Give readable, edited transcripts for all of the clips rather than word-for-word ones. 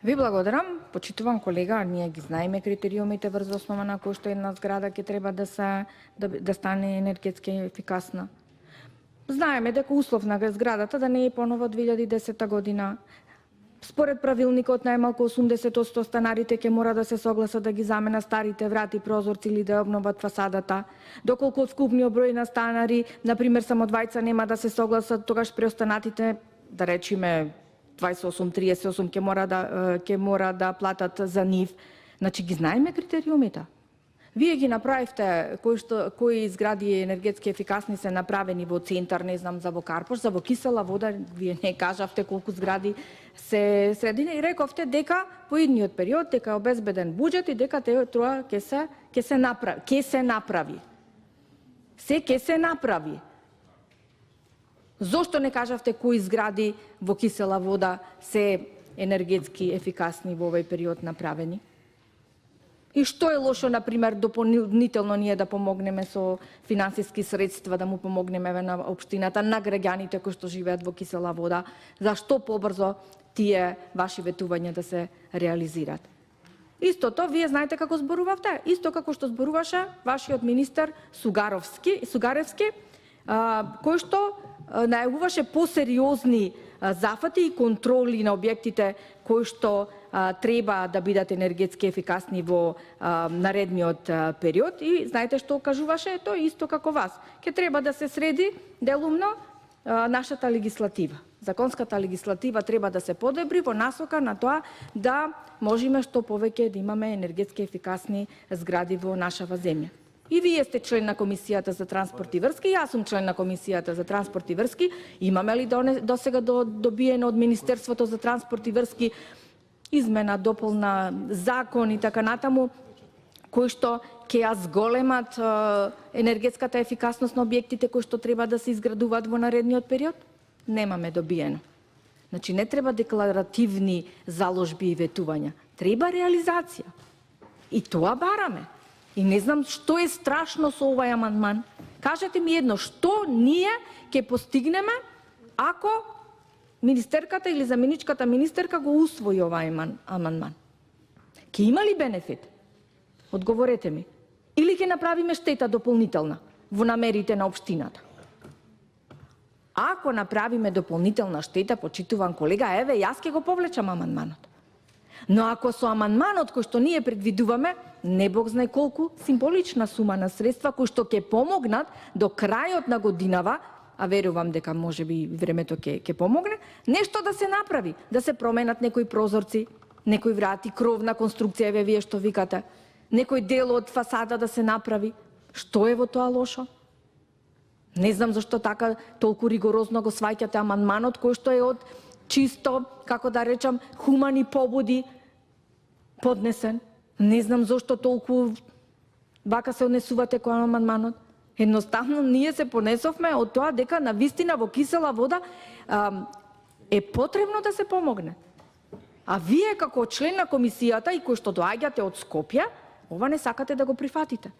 Ви благодарам, почитувам колега, ние ги знаеме критериумите врз основа на кои што една зграда ќе треба да стане енергетски ефикасна. Знаеме дека услов на зградата да не е понова 2010 година. Според правилникот најмалку 80% станарите ќе мора да се согласат да ги замена старите врати, прозорци или да обноват фасадата. Доколку скупниот број на станари, например само двајца нема да се согласат, тогаш преостанатите, да речеме 28-38 ќе мора да платат за нив. Значи ги знаеме критериумите. Вие ги направивте кои згради енергетски ефикасни се направени во центар, не знам за во Карпош, за во кисела вода, вие не кажавте колку згради се средини и рековте дека по идниот период дека е обезбеден буџет и дека тоа ќе се направи. Се ќе се направи. Зошто не кажавте кои згради во кисела вода се енергетски ефикасни во овој период направени? И што е лошо, например, дополнително ние да помогнеме со финансиски средства, да му помогнеме на општината, на граѓаните кои што живеат во кисела вода, за што побрзо тие ваши ветувања да се реализираат? Истото, вие знаете како зборувавте, исто како што зборуваше вашиот министер Сугаревски, кој што најавуваше посериозни зафати и контроли на објектите кои што треба да бидат енергетски ефикасни во наредниот период и знаете што кажуваше? Тоа исто како вас. Ке треба да се среди делумно нашата легислатива. Законската легислатива треба да се подобри во насока на тоа да можеме што повеќе да имаме енергетски ефикасни згради во нашава земја. И вие сте член на Комисијата за транспорт и врски, јас сум член на Комисијата за транспорт и врски. Имаме ли досега добиено од Министерството за транспорт и врски измена, дополна закон и така натаму, кои што ќе ја зголемат енергетската ефикасност на објектите кои што треба да се изградуваат во наредниот период? Немаме добиено. Значи не треба декларативни заложби и ветувања, треба реализација. И тоа бараме. И не знам што е страшно со овој амандман. Кажете ми едно, што ние ќе постигнеме ако министерката или заменичката министерка го усвои овај амандман? Ќе има ли бенефит? Одговорете ми. Или ќе направиме штета дополнителна во намерите на општината? Ако направиме дополнителна штета, почитуван колега, еве, јас ќе го повлечам амандманот. Но ако со амандманот кој што ние предвидуваме, не бог знае колку символична сума на средства кои што ќе помогнат до крајот на годинава, а верувам дека можеби времето ќе помогне, нешто да се направи, да се променат некои прозорци, некои врати, кровна конструкција, еве вие што викате, некој дел од фасада да се направи. Што е во тоа лошо? Не знам зашто така толку ригорозно го сваќате амандманот кој што е од чисто, како да речам, хумани побуди поднесен. Не знам зошто толку вака се однесувате кон амандманот. Едноставно ние се понесовме од тоа дека навистина во кисела вода е потребно да се помогне. А вие како член на комисијата и кој што доаѓате од Скопје, ова не сакате да го прифатите.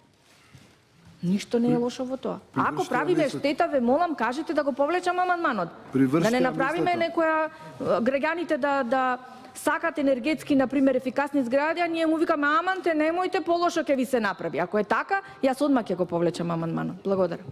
Ништо не е лошо во тоа. Ако правиме штета, ве молам, кажете да го повлечам амандманот. Да не направиме некоја граѓаните да сакат енергетски, например, ефикасни згради, а ние му викаме аманте, немојте, полошо ќе ви се направи. Ако е така, јас одма ќе го повлечам амандманот. Благодарам.